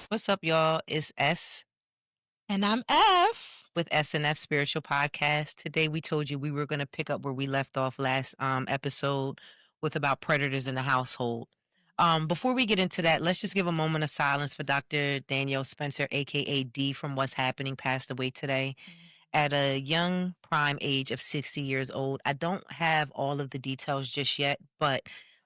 What's up, y'all? It's S And I'm F. with S&F Spiritual Podcast. Today we told you we were going to pick up where we left off last episode with about predators in the household. Before we get into that, let's just give a moment of silence for Dr. Danielle Spencer, aka D from What's Happening, passed away today at a young prime age of 60 years old. I don't have all of the details just yet, but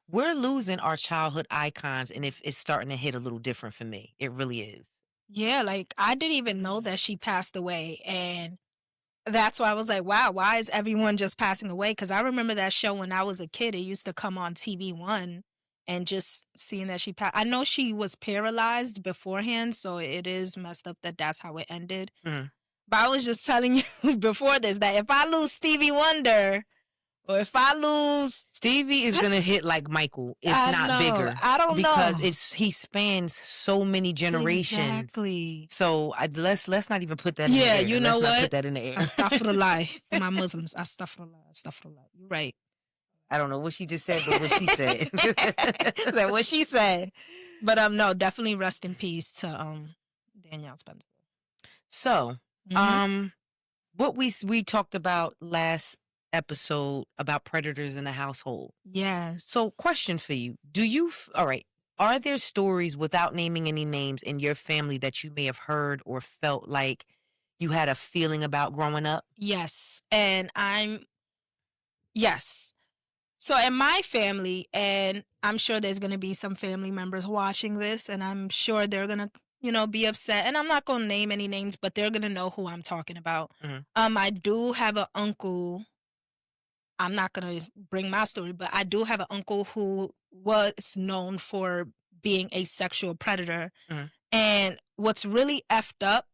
we're losing our childhood icons, and if it's starting to hit a little different for me. It really is. Yeah, like I didn't even know that she passed away. And that's why I was like, wow, why is everyone just passing away? Because I remember that show when I was a kid. It used to come on TV1 and just seeing that she passed. I know she was paralyzed beforehand, so it is messed up that that's how it ended. Mm. But I was just telling you before this that if I lose Stevie Wonder or if I lose, Stevie is gonna hit like Michael, if I not know, bigger, I don't know. because he spans so many generations. Exactly. So let's not even put that in the Yeah, air. you know Let's not put what? that in the air. Astaghfirullah for my Muslims. Astaghfirullah. Astaghfirullah. You're right. I don't know what she just said, but what she said. Like what she said. But no, definitely rest in peace to Danielle Spencer. So, Mhm. what we talked about last episode about predators in the household. Yes. So, question for you: all right? Are there stories, without naming any names, in your family that you may have heard or felt like you had a feeling about growing up? Yes. And yes. So in my family, and I'm sure there's going to be some family members watching this, and I'm sure they're going to, be upset. And I'm not going to name any names, but they're going to know who I'm talking about. Mhm. I do have an uncle. I'm not going to bring my story, but I do have an uncle who was known for being a sexual predator. Mhm. And what's really effed up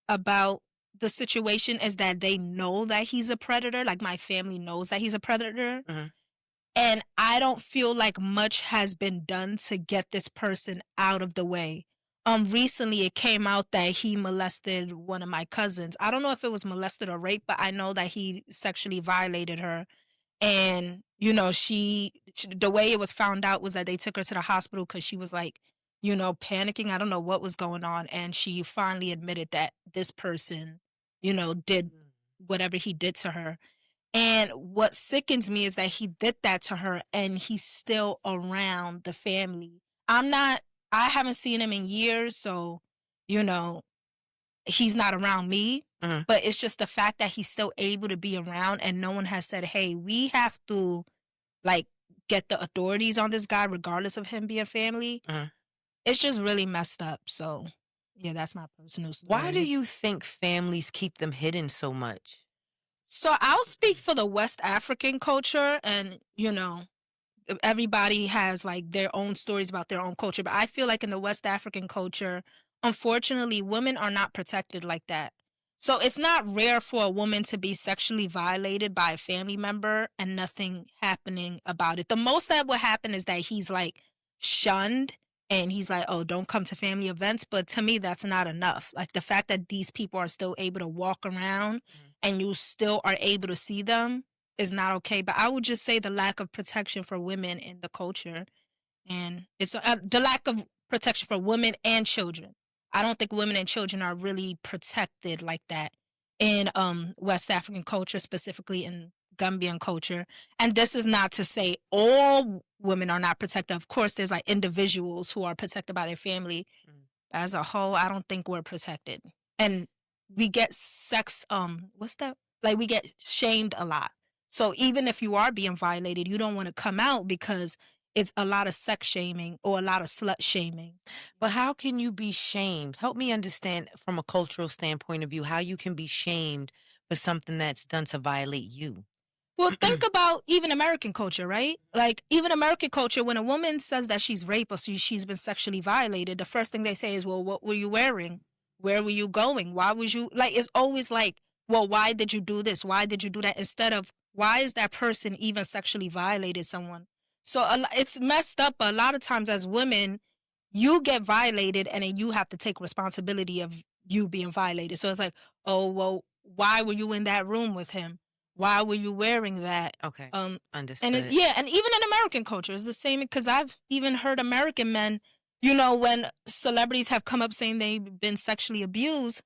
about the situation is that they know that he's a predator. Like my family knows that he's a predator. Mhm. And I don't feel like much has been done to get this person out of the way. Recently it came out that he molested one of my cousins. I don't know if it was molested or rape, but I know that he sexually violated her. And, the way it was found out was that they took her to the hospital because she was like, panicking. I don't know what was going on. And she finally admitted that this person, did whatever he did to her. And what sickens me is that he did that to her and he's still around the family. I haven't seen him in years, so, you know, he's not around me. Mhm. But it's just the fact that he's still able to be around and no one has said, hey, we have to, like, get the authorities on this guy regardless of him being family. Mhm. It's just really messed up. So, yeah, that's my personal Why do story. you think families keep them hidden so much? So I'll speak for the West African culture, and everybody has like their own stories about their own culture, but I feel like in the West African culture, unfortunately, women are not protected like that. So it's not rare for a woman to be sexually violated by a family member and nothing happening about it. The most that will happen is that he's like shunned and he's like, oh, don't come to family events. But to me, that's not enough. Like the fact that these people are still able to walk around and you still are able to see them is not okay. But I would just say the lack of protection for women in the culture, and it's the lack of protection for women and children. I don't think women and children are really protected like that in West African culture, specifically in Gambian culture. And this is not to say all women are not protected. Of course, there's like individuals who are protected by their family. As a whole, I don't think we're protected. And we get what's that? Like we get shamed a lot. So even if you are being violated, you don't want to come out because it's a lot of sex shaming or a lot of slut shaming. But how can you be shamed? Help me understand from a cultural standpoint of view how you can be shamed for something that's done to violate you. Well, think about even American culture, right? Like even American culture, when a woman says that she's raped or she's been sexually violated, the first thing they say is, well, what were you wearing? Where were you going? Why was you like, it's always like, well, why did you do this? Why did you do that? Instead of why is that person even sexually violated someone? So it's messed up. A lot of times as women, you get violated and then you have to take responsibility of you being violated. So it's like, oh, well, why were you in that room with him? Why were you wearing that? Okay. And Understood. and even in American culture, it's the same because I've even heard American men You know, when celebrities have come up saying they've been sexually abused,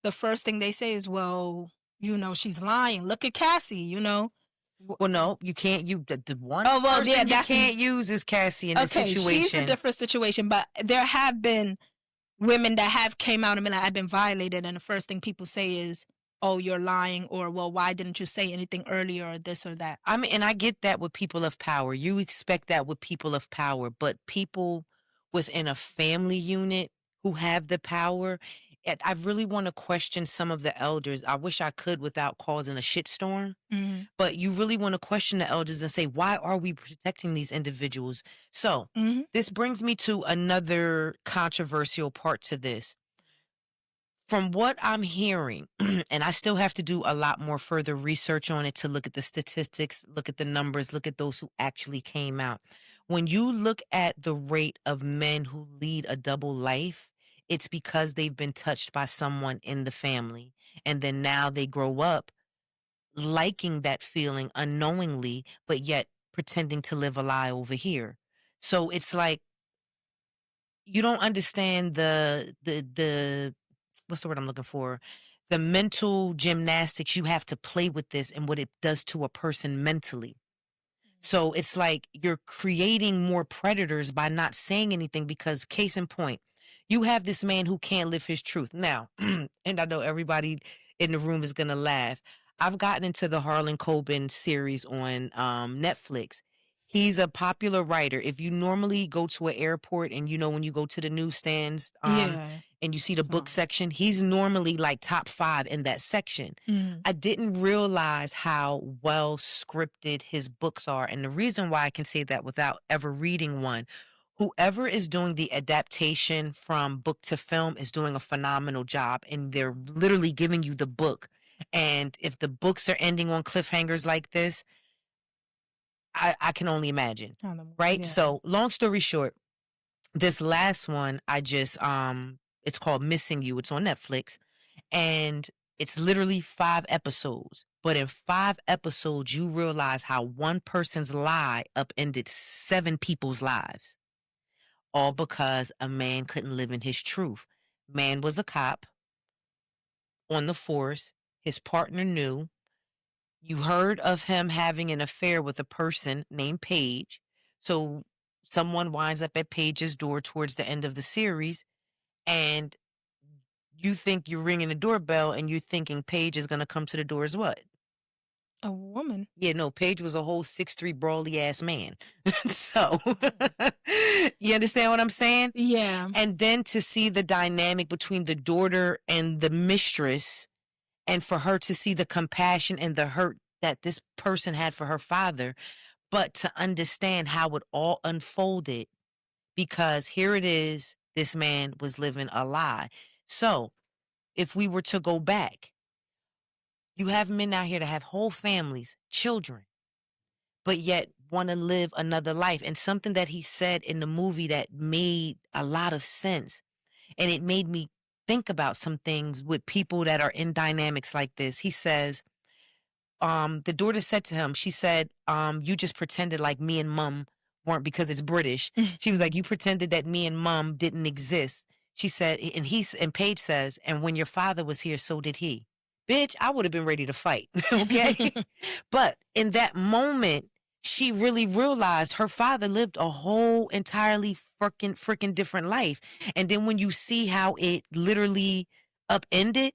the first thing they say is, well, you know, she's lying. Look at Cassie, you know. Well, no, you can't. The one Oh, well, yeah, person you can't use is Cassie in this okay. She's a situation. different situation, but there have been women that have came out and been like, I've been violated. And the first thing people say is, oh, you're lying, or, well, why didn't you say anything earlier, or this or that? I mean, and I get that with people of power. You expect that with people of power, but people within a family unit who have the power, I really want to question some of the elders. I wish I could without causing a shitstorm, Mm-hmm. but you really want to question the elders and say, why are we protecting these individuals? So Mm-hmm. this brings me to another controversial part to this. From what I'm hearing, and I still have to do a lot more further research on it to look at the statistics, look at the numbers, look at those who actually came out. When you look at the rate of men who lead a double life, it's because they've been touched by someone in the family. And then now they grow up liking that feeling unknowingly, but yet pretending to live a lie over here. So it's like you don't understand the what's the word I'm looking for? The mental gymnastics you have to play with this and what it does to a person mentally. So it's like you're creating more predators by not saying anything because, case in point, you have this man who can't live his truth. Now, and I know everybody in the room is going to laugh. I've gotten into the Harlan Coben series on Netflix. He's a popular writer. If you normally go to an airport and you know when you go to the newsstands Yeah. and you see the book section, he's normally like top 5 in that section. Mm-hmm. I didn't realize how well scripted his books are. And the reason why I can say that without ever reading one, whoever is doing the adaptation from book to film is doing a phenomenal job. And they're literally giving you the book. And if the books are ending on cliffhangers like this, I can only imagine. Right? Yeah. So, long story short, this last one, it's called Missing You. It's on Netflix. And it's literally 5 episodes. But in 5 episodes, you realize how one person's lie upended 7 people's lives, all because a man couldn't live in his truth. Man was a cop on the force. His partner knew. You heard of him having an affair with a person named Paige. So someone winds up at Paige's door towards the end of the series, and you think you're ringing the doorbell and you're thinking Paige is going to come to the door as what? A woman. Yeah, no, Paige was a whole 6'3" brawly ass man. So, you understand what I'm saying? Yeah. And then to see the dynamic between the daughter and the mistress, and for her to see the compassion and the hurt that this person had for her father, but to understand how it all unfolded because here it is, this man was living a lie. So, if we were to go back, you have men out here that have whole families, children, but yet want to live another life. And something that he said in the movie that made a lot of sense. And it made me think about some things with people that are in dynamics like this. He says, the daughter said to him, she said, you just pretended like me and mom weren't because it's British. She was like, you pretended that me and mom didn't exist. She said, and Paige says, and when your father was here, so did he. Bitch, I would have been ready to fight. Okay. But in that moment, she really realized her father lived a whole entirely freaking different life. And then when you see how it literally upended,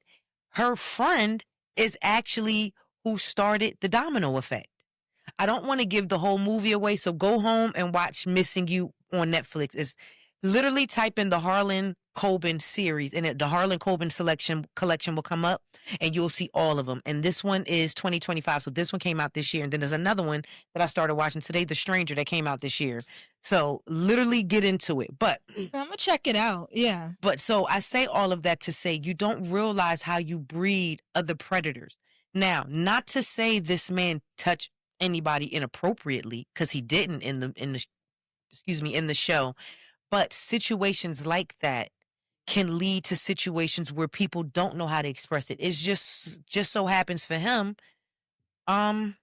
her friend is actually who started the domino effect. I don't want to give the whole movie away, so go home and watch Missing You on Netflix. It's literally type in the Harlan Coben series, and the Harlan Coben selection collection will come up, and you'll see all of them. And this one is 2025, so this one came out this year, and then there's another one that I started watching today, The Stranger, that came out this year. So literally get into it. But I'm gonna check it out. Yeah. But so I say all of that to say you don't realize how you breed other predators. Now, not to say this man touched anybody inappropriately, because he didn't in the show, but situations like that can lead to situations where people don't know how to express it. It's just so happens for him, um,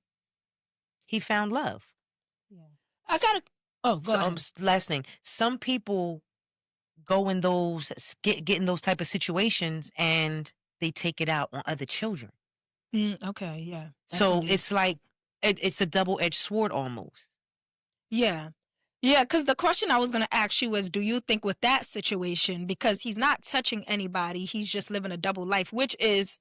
he found love. Yeah. I gotta. Oh, go ahead. Last thing, some people go in those get in those type of situations and they take it out on other children. Okay, yeah, So definitely. it's like it's a double-edged sword almost. Yeah. Yeah, because the question I was going to ask you was, do you think with that situation, because he's not touching anybody, he's just living a double life, which is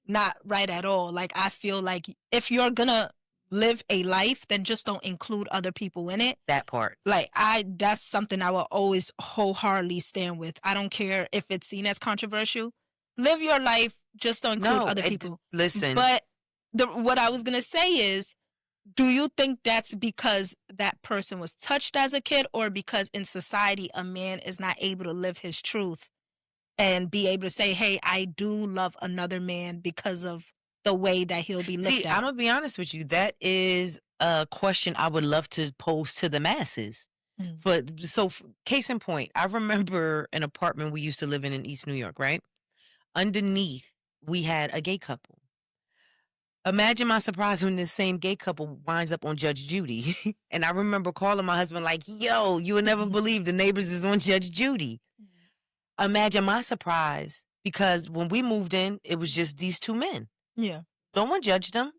not right at all. Like, I feel like if you're going to live a life, then just don't include other people in it. That part. Like, that's something I will always wholeheartedly stand with. I don't care if it's seen as controversial. Live your life, just don't include No, other people. listen. But what I was going to say is, do you think that's because that person was touched as a kid, or because in society a man is not able to live his truth and be able to say, hey, I do love another man because of the way that he'll be looked See, I'm at? gonna be honest with you. That is a question I would love to pose to the masses. Mm. Case in point, I remember an apartment we used to live in East New York, right? Underneath, we had a gay couple. Imagine my surprise when this same gay couple winds up on Judge Judy. And I remember calling my husband like, yo, you would never believe the neighbors is on Judge Judy. Imagine my surprise, because when we moved in, it was just these two men. Yeah. No one judged them.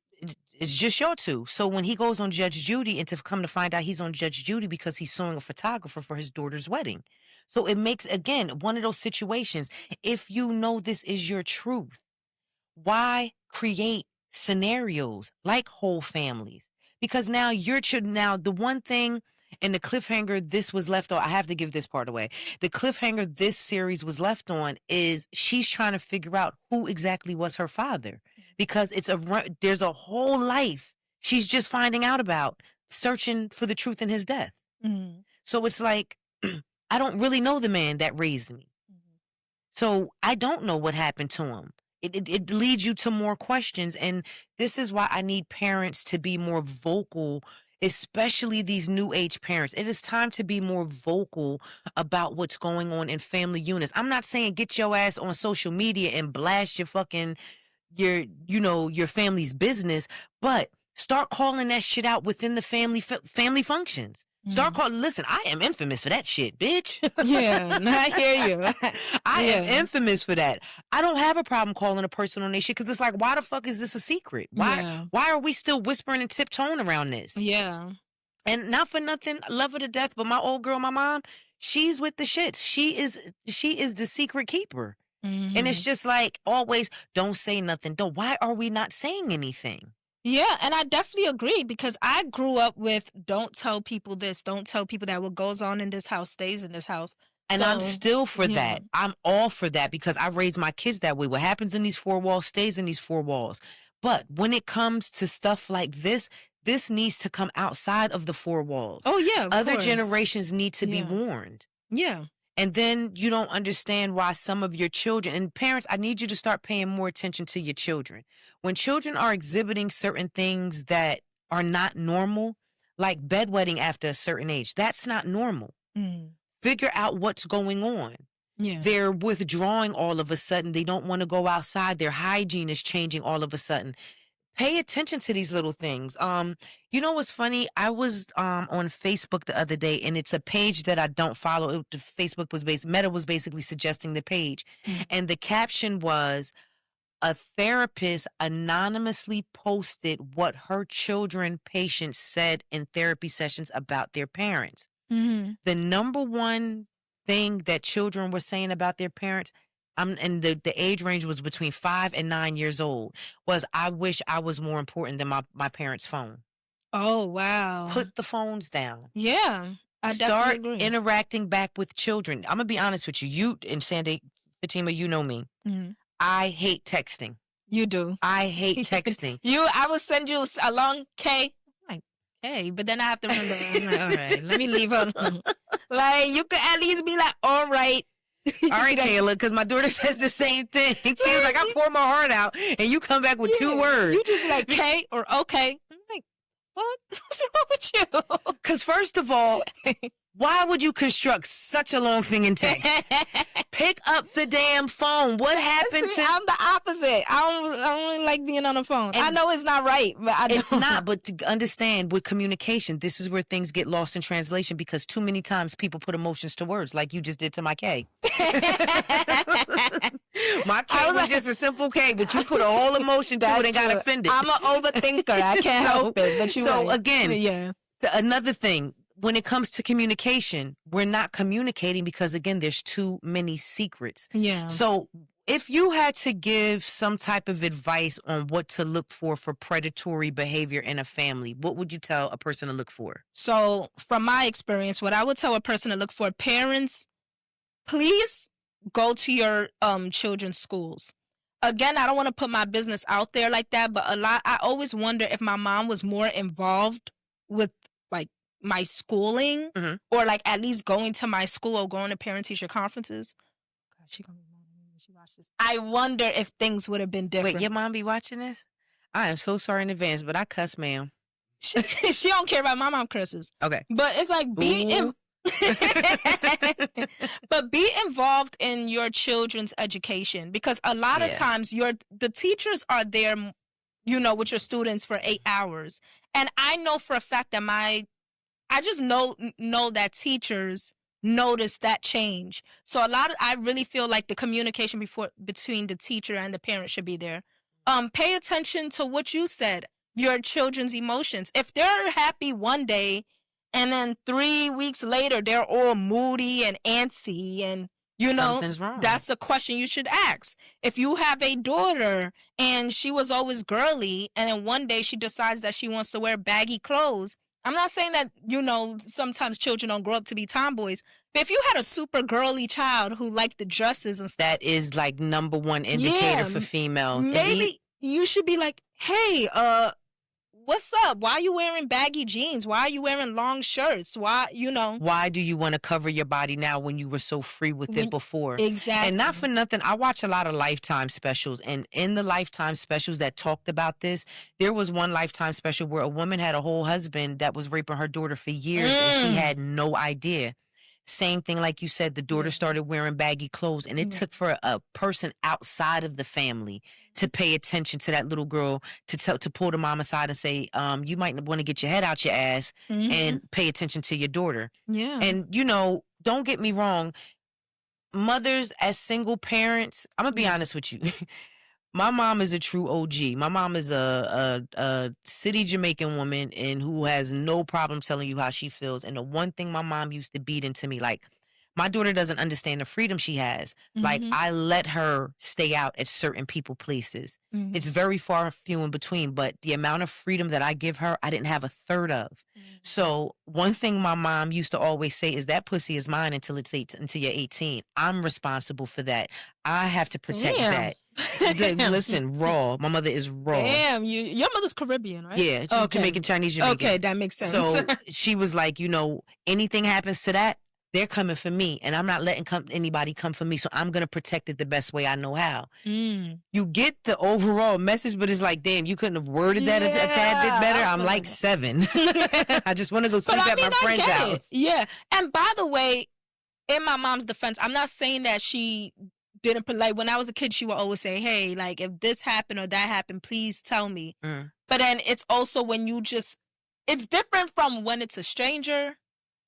It's just your two. So when he goes on Judge Judy, and to come to find out he's on Judge Judy because he's suing a photographer for his daughter's wedding. So it makes, again, one of those situations. If you know this is your truth, why create scenarios like whole families? Because now now the one thing, and the cliffhanger this was left on, I have to give this part away. The cliffhanger this series was left on is she's trying to figure out who exactly was her father, because there's a whole life she's just finding out about, searching for the truth in his death. Mm-hmm. So it's like, I don't really know the man that raised me. So I don't know what happened to him. It leads you to more questions. And this is why I need parents to be more vocal, especially these new age parents. It is time to be more vocal about what's going on in family units. I'm not saying get your ass on social media and blast your family's business, but start calling that shit out within the family functions. Start calling. Listen, I am infamous for that shit, bitch. Yeah, I hear you. I am infamous for that. I don't have a problem calling a person on their shit, because it's like, why the fuck is this a secret? Why are we still whispering and tiptoeing around this? Yeah. And not for nothing, love her to death, but my old girl, my mom, she's with the shit. She is the secret keeper. Mm-hmm. And it's just like, always, don't say nothing. Why are we not saying anything? Yeah, and I definitely agree, because I grew up with, don't tell people this, don't tell people that. What goes on in this house stays in this house. And I'm still for that. I'm all for that, because I raised my kids that way. What happens in these four walls stays in these four walls. But when it comes to stuff like this needs to come outside of the four walls. Oh, yeah, Other course. generations need to be warned. Yeah. And then you don't understand why some of your children, and parents, I need you to start paying more attention to your children. When children are exhibiting certain things that are not normal, like bedwetting after a certain age, that's not normal. Figure out what's going on. Yeah. They're withdrawing all of a sudden. They don't want to go outside. Their hygiene is changing all of a sudden. Pay attention to these little things. You know what's funny? I was on Facebook the other day, and it's a page that I don't follow. Meta was basically suggesting the page. And the caption was, a therapist anonymously posted what her children patients said in therapy sessions about their parents. The number one thing that children were saying about their parents, and the age range was between 5 and 9 years old, was, I wish I was more important than my parents' phone. Oh, wow. Put the phones down. Yeah, I Start definitely agree. interacting back with children. I'm going to be honest with you. You and Sandy, Fatima, you know me. I hate texting. You do. I hate texting. I will send you a long K. Like, hey, but then I have to remember, I'm like, all right, let me leave her alone. Like, you could at least be like, all right. All right, Kayla, because my daughter says the same thing. She was like, I pour my heart out, and you come back with 2 words. You just be like, K or okay. I'm like, what? What's wrong with you? Because first of all, why would you construct such a long thing in text? Pick up the damn phone. What happened to... I'm the opposite. I don't really like being on the phone. And I know it's not right, but I don't. It's not, but to understand, with communication, this is where things get lost in translation, because too many times people put emotions to words, like you just did to my K. My cake was just a simple cake, but you put a whole emotion to it and got offended. I'm an overthinker. I can't help it. But again, another thing, when it comes to communication, we're not communicating because, again, there's too many secrets. Yeah. So if you had to give some type of advice on what to look for predatory behavior in a family, what would you tell a person to look for? So from my experience, what I would tell a person to look for, parents, please go to your children's schools. Again, I don't want to put my business out there like that, but I always wonder if my mom was more involved with like my schooling, or like at least going to my school or going to parent-teacher conferences. God, she gonna be mad at me when she watches this. I wonder if things would have been different. Wait, your mom be watching this? I am so sorry in advance, but I cuss, ma'am. She don't care about my mom curses. Okay. But it's like but be involved in your children's education, because a lot of times the teachers are there, with your students for 8 hours. And I know for a fact that I just know that teachers notice that change. So I really feel like the communication between the teacher and the parent should be there. Pay attention to what you said, your children's emotions. If they're happy one day and then 3 weeks later they're all moody and antsy, and something's wrong. That's a question you should ask. If you have a daughter and she was always girly and then one day she decides that she wants to wear baggy clothes, I'm not saying that, sometimes children don't grow up to be tomboys, but if you had a super girly child who liked the dresses and stuff, that is like number one indicator for females. Maybe you should be like, hey, what's up? Why are you wearing baggy jeans? Why are you wearing long shirts? Why do you want to cover your body now when you were so free with it before? Exactly. And not for nothing, I watch a lot of Lifetime specials, and in the Lifetime specials that talked about this, there was one Lifetime special where a woman had a whole husband that was raping her daughter for years, and she had no idea. Same thing, like you said, the daughter started wearing baggy clothes, and it took for a person outside of the family to pay attention to that little girl, to pull the mom aside and say, you might want to get your head out your ass and pay attention to your daughter. Yeah. And, don't get me wrong, mothers as single parents, I'm going to be honest with you. My mom is a true OG. My mom is a city Jamaican woman and who has no problem telling you how she feels. And the one thing my mom used to beat into me, like, my daughter doesn't understand the freedom she has. Like, I let her stay out at certain people places. It's very far few in between, but the amount of freedom that I give her, I didn't have a third of. So one thing my mom used to always say is that pussy is mine until you're 18. I'm responsible for that. I have to protect that. Listen, raw. My mother is raw. Damn, your mother's Caribbean, right? Yeah, she's Jamaican, Chinese Jamaican. Okay, that makes sense. So she was like, anything happens to that, they're coming for me, and I'm not letting anybody come for me, so I'm going to protect it the best way I know how. You get the overall message, but it's like, damn, you couldn't have worded that a tad bit better? I'm like 7. I just want to go sleep at my friend's house. Yeah, and by the way, in my mom's defense, I'm not saying that she didn't, like, when I was a kid, she would always say, hey, like, if this happened or that happened, please tell me. But then it's also when it's different from when it's a stranger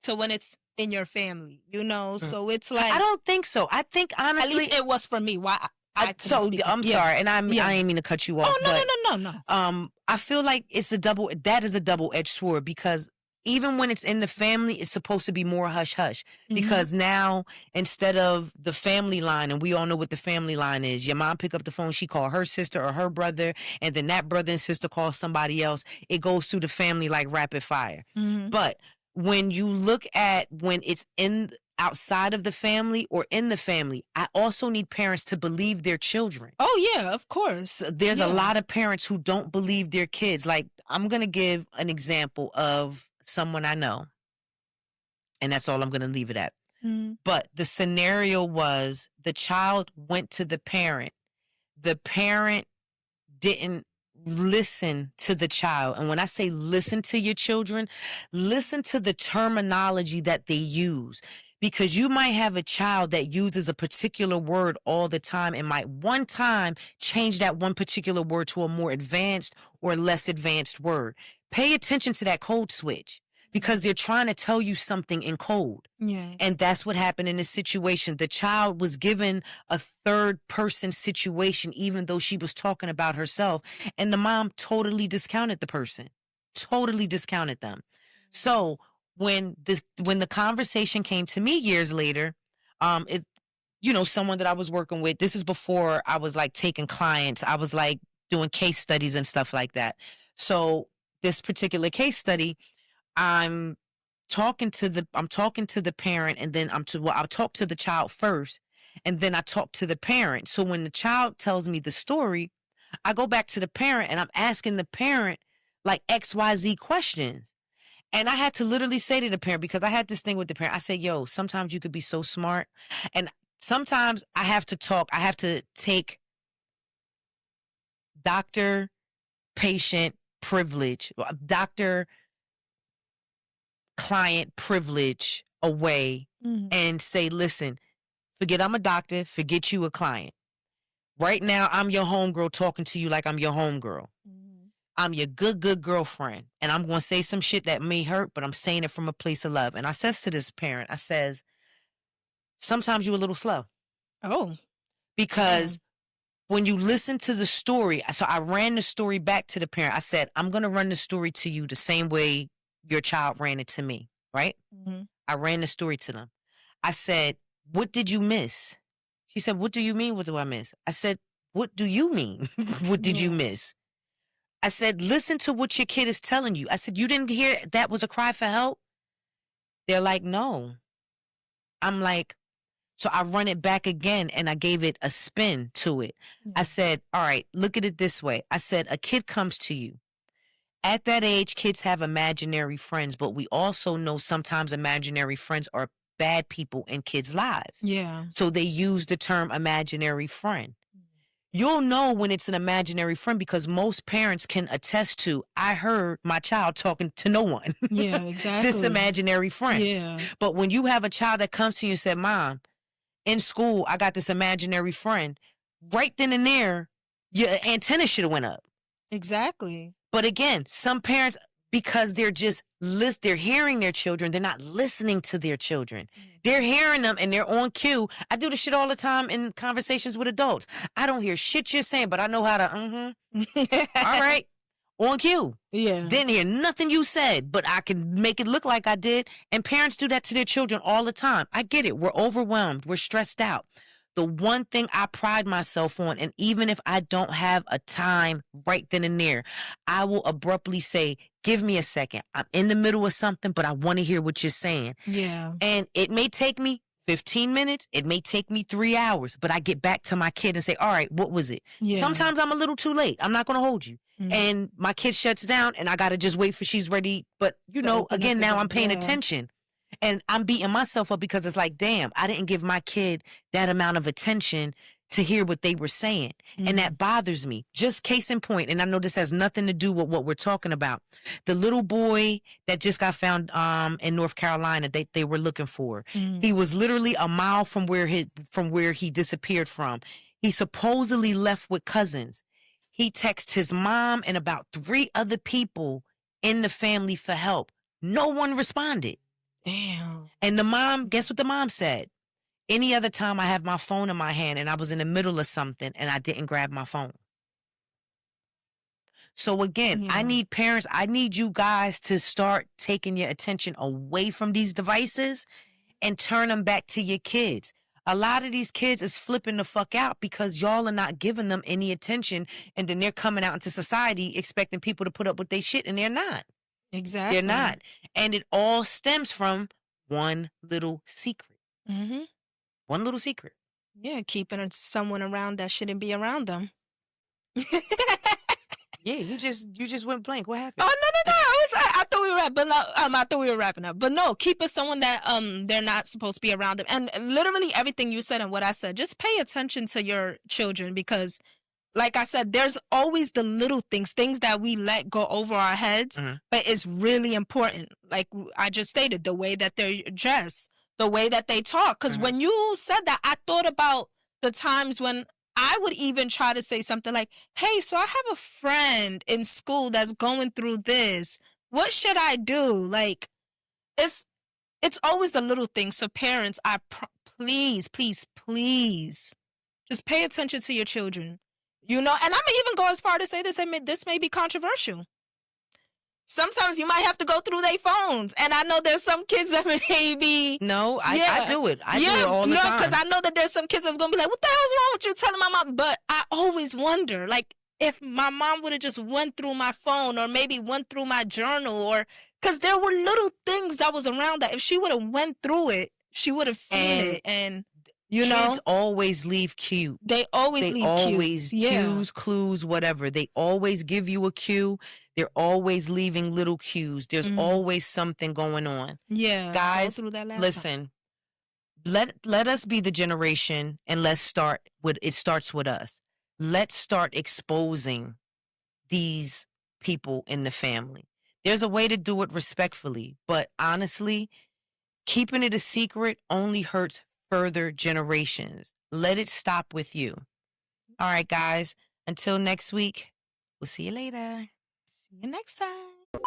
to when it's in your family, so it's like, I don't think so. I think honestly, at least it was for me. Why? I'm sorry, and I ain't mean to cut you off. Oh, no. I feel like that is a double-edged sword, because even when it's in the family, it's supposed to be more hush-hush, because now, instead of the family line, and we all know what the family line is, your mom pick up the phone, she call her sister or her brother, and then that brother and sister call somebody else. It goes through the family like rapid fire. But when you look at when it's outside of the family or in the family, I also need parents to believe their children. Oh, yeah, of course. There's a lot of parents who don't believe their kids. Like, I'm going to give an example of someone I know, and that's all I'm going to leave it at. But the scenario was the child went to the parent. The parent didn't listen to the child. And when I say listen to your children, listen to the terminology that they use. Because you might have a child that uses a particular word all the time and might one time change that one particular word to a more advanced or less advanced word. Pay attention to that code switch. because they're trying to tell you something in code. Yeah. And that's what happened in this situation. The child was given a third person situation, even though she was talking about herself. And the mom totally discounted the person, totally discounted them. So when the conversation came to me years later, it, someone that I was working with, this is before I was like taking clients. I was like doing case studies and stuff like that. So this particular case study, I'm I'm talking to the parent, and then I'll talk to the child first, and then I talk to the parent. So when the child tells me the story, I go back to the parent and I'm asking the parent like XYZ questions. And I had to literally say to the parent, because I had this thing with the parent. I said, yo, sometimes you could be so smart. And sometimes I have to take doctor patient privilege, doctor client privilege away and say, listen, forget I'm a doctor, forget you a client. Right now, I'm your homegirl talking to you like I'm your homegirl. I'm your good girlfriend. And I'm going to say some shit that may hurt, but I'm saying it from a place of love. And I says to this parent, I says, sometimes you're a little slow. Oh. Because when you listen to the story, so I ran the story back to the parent. I said, I'm going to run the story to you the same way your child ran it to me, right? I ran the story to them. I said, what did you miss? She said, what do you mean? What do I miss? I said, what do you mean? What did you miss? I said, listen to what your kid is telling you. I said, you didn't hear that was a cry for help? They're like, no. I'm like, so I run it back again and I gave it a spin to it. I said, all right, look at it this way. I said, a kid comes to you. At that age, kids have imaginary friends, but we also know sometimes imaginary friends are bad people in kids' lives. Yeah. So they use the term imaginary friend. You'll know when it's an imaginary friend because most parents can attest to, I heard my child talking to no one. Yeah, exactly. This imaginary friend. Yeah. But when you have a child that comes to you and said, Mom, in school, I got this imaginary friend, right then and there, your antenna should have went up. Exactly. But again, some parents, because they're hearing their children, they're not listening to their children. They're hearing them and they're on cue. I do this shit all the time in conversations with adults. I don't hear shit you're saying, but I know how to, all right, on cue. Yeah. Didn't hear nothing you said, but I can make it look like I did. And parents do that to their children all the time. I get it. We're overwhelmed. We're stressed out. The one thing I pride myself on, and even if I don't have a time right then and there, I will abruptly say, give me a second. I'm in the middle of something, but I want to hear what you're saying. Yeah. And it may take me 15 minutes. It may take me 3 hours, but I get back to my kid and say, all right, what was it? Yeah. Sometimes I'm a little too late. I'm not going to hold you. And my kid shuts down and I got to just wait for she's ready. But, again, now I'm paying attention. And I'm beating myself up because it's like, damn, I didn't give my kid that amount of attention to hear what they were saying. And that bothers me. Just case in point, and I know this has nothing to do with what we're talking about. The little boy that just got found in North Carolina, they were looking for. He was literally a mile from where he disappeared from. He supposedly left with cousins. He texted his mom and about 3 other people in the family for help. No one responded. Damn. And the mom, guess what the mom said? Any other time I have my phone in my hand and I was in the middle of something and I didn't grab my phone. So again, I need parents, I need you guys to start taking your attention away from these devices and turn them back to your kids. A lot of these kids is flipping the fuck out because y'all are not giving them any attention, and then they're coming out into society expecting people to put up with their shit, and they're not. Exactly. They're not. And it all stems from one little secret. One little secret. Yeah, keeping someone around that shouldn't be around them. Yeah, you just went blank. What happened? Oh no! I thought we were I thought we were wrapping up. But no, keeping someone that they're not supposed to be around them. And literally everything you said and what I said, just pay attention to your children because, like I said, there's always the little things that we let go over our heads, but it's really important. Like I just stated, the way that they're dressed, the way that they talk. Because when you said that, I thought about the times when I would even try to say something like, hey, so I have a friend in school that's going through this. What should I do? Like, it's always the little things. So parents, please, please, please, just pay attention to your children. You know, and I may even go as far to say this. This may be controversial. Sometimes you might have to go through their phones, and I know there's some kids that may be. No, I do it. I do it all the time. No, because I know that there's some kids that's gonna be like, "What the hell's wrong with you telling my mom?" But I always wonder, like, if my mom would have just went through my phone, or maybe went through my journal, or because there were little things that was around that if she would have went through it, she would have seen it, and kids always leave cues. They always leave cues. Cues, clues, whatever. They always give you a cue. They're always leaving little cues. There's always something going on. Yeah, guys, listen. Let us be the generation, and let's start with it. Starts with us. Let's start exposing these people in the family. There's a way to do it respectfully, but honestly, keeping it a secret only hurts further generations. Let it stop with you. All right, guys. Until next week, we'll see you later. See you next time.